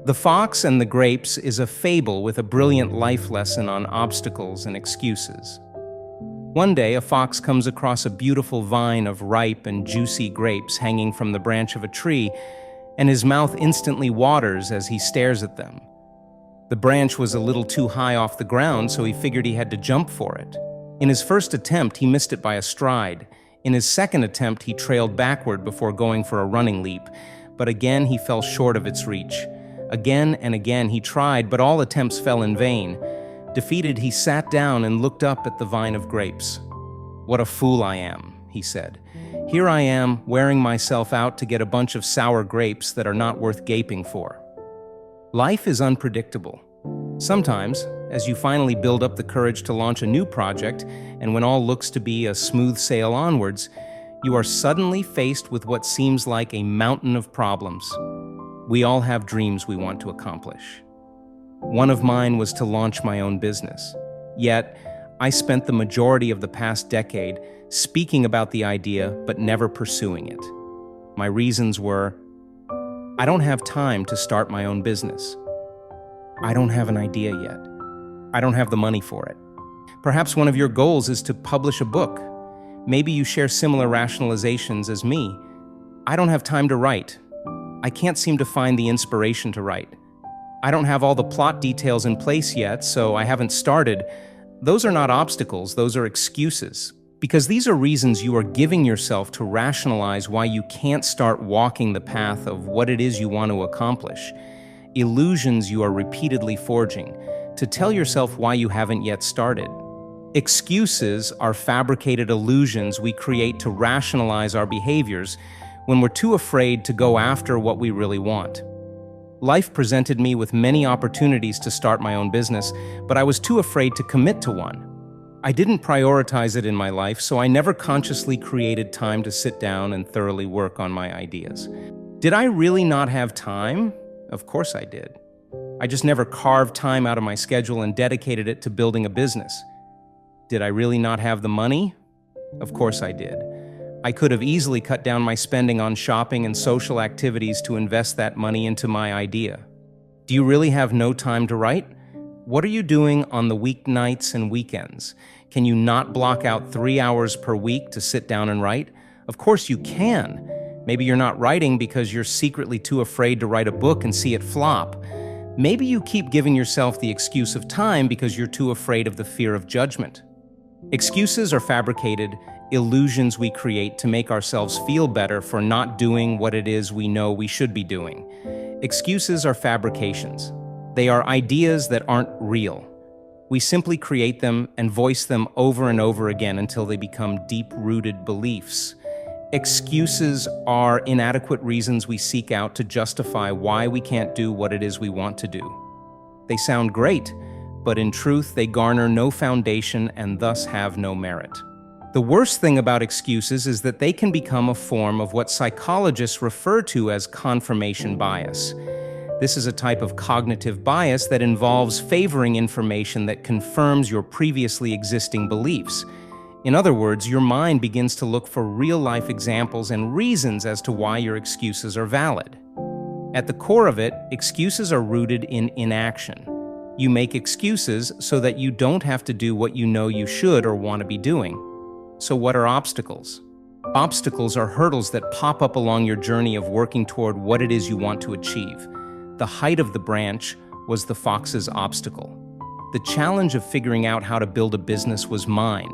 The Fox and the Grapes is a fable with a brilliant life lesson on obstacles and excuses. One day, a fox comes across a beautiful vine of ripe and juicy grapes hanging from the branch of a tree, and his mouth instantly waters as he stares at them. The branch was a little too high off the ground, so he figured he had to jump for it. In his first attempt, he missed it by a stride. In his second attempt, he trailed backward before going for a running leap, but again he fell short of its reach. Again and again he tried, but all attempts fell in vain. Defeated, he sat down and looked up at the vine of grapes. "What a fool I am," he said. "Here I am, wearing myself out to get a bunch of sour grapes that are not worth gaping for." Life is unpredictable. Sometimes, as you finally build up the courage to launch a new project, and when all looks to be a smooth sail onwards, you are suddenly faced with what seems like a mountain of problems. We all have dreams we want to accomplish. One of mine was to launch my own business. Yet, I spent the majority of the past decade speaking about the idea but never pursuing it. My reasons were, I don't have time to start my own business. I don't have an idea yet. I don't have the money for it. Perhaps one of your goals is to publish a book. Maybe you share similar rationalizations as me. I don't have time to write. I can't seem to find the inspiration to write. I don't have all the plot details in place yet, so I haven't started. Those are not obstacles, those are excuses. Because these are reasons you are giving yourself to rationalize why you can't start walking the path of what it is you want to accomplish. Illusions you are repeatedly forging, to tell yourself why you haven't yet started. Excuses are fabricated illusions we create to rationalize our behaviors when we're too afraid to go after what we really want. Life presented me with many opportunities to start my own business, but I was too afraid to commit to one. I didn't prioritize it in my life, so I never consciously created time to sit down and thoroughly work on my ideas. Did I really not have time? Of course I did. I just never carved time out of my schedule and dedicated it to building a business. Did I really not have the money? Of course I did. I could have easily cut down my spending on shopping and social activities to invest that money into my idea. Do you really have no time to write? What are you doing on the weeknights and weekends? Can you not block out 3 hours per week to sit down and write? Of course you can. Maybe you're not writing because you're secretly too afraid to write a book and see it flop. Maybe you keep giving yourself the excuse of time because you're too afraid of the fear of judgment. Excuses are fabricated illusions we create to make ourselves feel better for not doing what it is we know we should be doing. Excuses are fabrications. They are ideas that aren't real. We simply create them and voice them over and over again until they become deep-rooted beliefs. Excuses are inadequate reasons we seek out to justify why we can't do what it is we want to do. They sound great, but in truth, they garner no foundation and thus have no merit. The worst thing about excuses is that they can become a form of what psychologists refer to as confirmation bias. This is a type of cognitive bias that involves favoring information that confirms your previously existing beliefs. In other words, your mind begins to look for real-life examples and reasons as to why your excuses are valid. At the core of it, excuses are rooted in inaction. You make excuses so that you don't have to do what you know you should or want to be doing. So what are obstacles? Obstacles are hurdles that pop up along your journey of working toward what it is you want to achieve. The height of the branch was the fox's obstacle. The challenge of figuring out how to build a business was mine.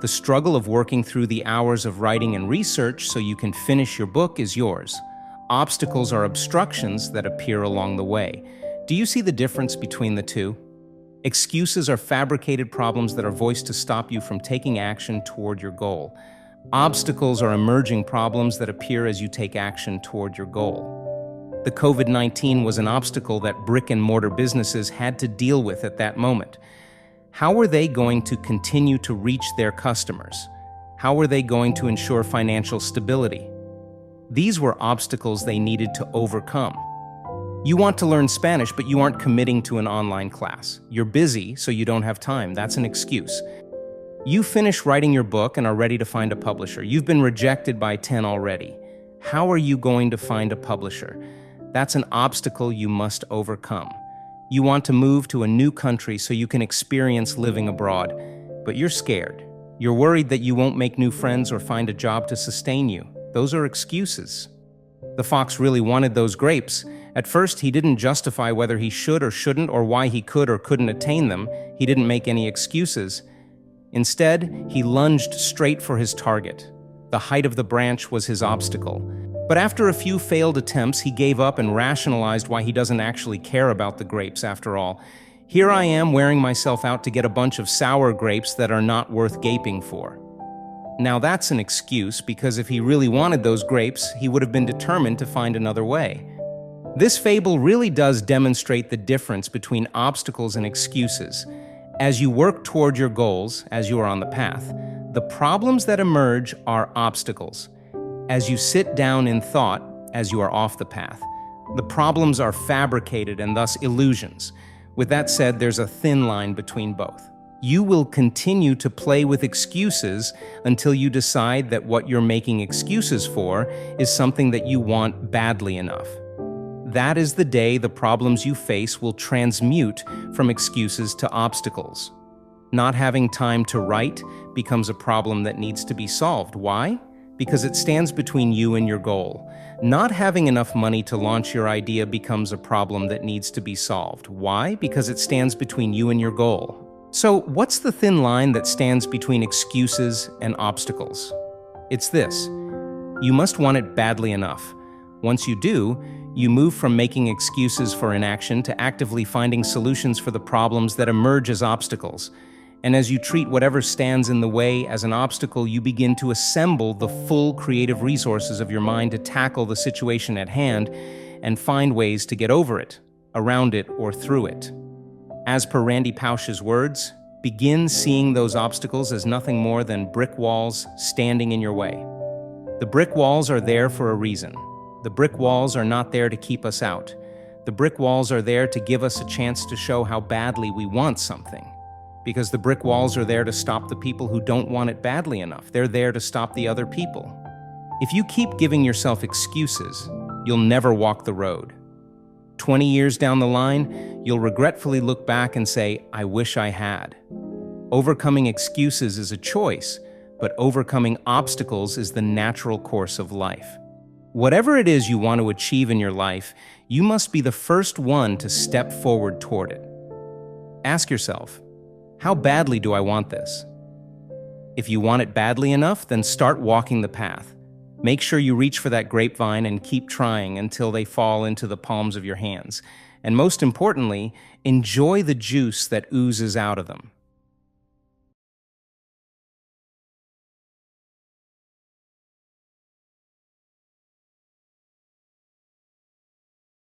The struggle of working through the hours of writing and research so you can finish your book is yours. Obstacles are obstructions that appear along the way. Do you see the difference between the two? Excuses are fabricated problems that are voiced to stop you from taking action toward your goal. Obstacles are emerging problems that appear as you take action toward your goal. The COVID-19 was an obstacle that brick-and-mortar businesses had to deal with at that moment. How were they going to continue to reach their customers? How were they going to ensure financial stability? These were obstacles they needed to overcome. You want to learn Spanish, but you aren't committing to an online class. You're busy, so you don't have time. That's an excuse. You finish writing your book and are ready to find a publisher. You've been rejected by 10 already. How are you going to find a publisher? That's an obstacle you must overcome. You want to move to a new country so you can experience living abroad, but you're scared. You're worried that you won't make new friends or find a job to sustain you. Those are excuses. The fox really wanted those grapes. At first, he didn't justify whether he should or shouldn't or why he could or couldn't attain them. He didn't make any excuses. Instead, he lunged straight for his target. The height of the branch was his obstacle. But after a few failed attempts, he gave up and rationalized why he doesn't actually care about the grapes after all. Here I am wearing myself out to get a bunch of sour grapes that are not worth gaping for. Now that's an excuse, because if he really wanted those grapes, he would have been determined to find another way. This fable really does demonstrate the difference between obstacles and excuses. As you work toward your goals, as you are on the path, the problems that emerge are obstacles. As you sit down in thought, as you are off the path, the problems are fabricated and thus illusions. With that said, there's a thin line between both. You will continue to play with excuses until you decide that what you're making excuses for is something that you want badly enough. That is the day the problems you face will transmute from excuses to obstacles. Not having time to write becomes a problem that needs to be solved. Why? Because it stands between you and your goal. Not having enough money to launch your idea becomes a problem that needs to be solved. Why? Because it stands between you and your goal. So, what's the thin line that stands between excuses and obstacles? It's this: you must want it badly enough. Once you do, you move from making excuses for inaction to actively finding solutions for the problems that emerge as obstacles. And as you treat whatever stands in the way as an obstacle, you begin to assemble the full creative resources of your mind to tackle the situation at hand and find ways to get over it, around it, or through it. As per Randy Pausch's words, begin seeing those obstacles as nothing more than brick walls standing in your way. The brick walls are there for a reason. The brick walls are not there to keep us out. The brick walls are there to give us a chance to show how badly we want something. Because the brick walls are there to stop the people who don't want it badly enough. They're there to stop the other people. If you keep giving yourself excuses, you'll never walk the road. 20 years down the line, you'll regretfully look back and say, "I wish I had." Overcoming excuses is a choice, but overcoming obstacles is the natural course of life. Whatever it is you want to achieve in your life, you must be the first one to step forward toward it. Ask yourself, how badly do I want this? If you want it badly enough, then start walking the path. Make sure you reach for that grapevine and keep trying until they fall into the palms of your hands. And most importantly, enjoy the juice that oozes out of them.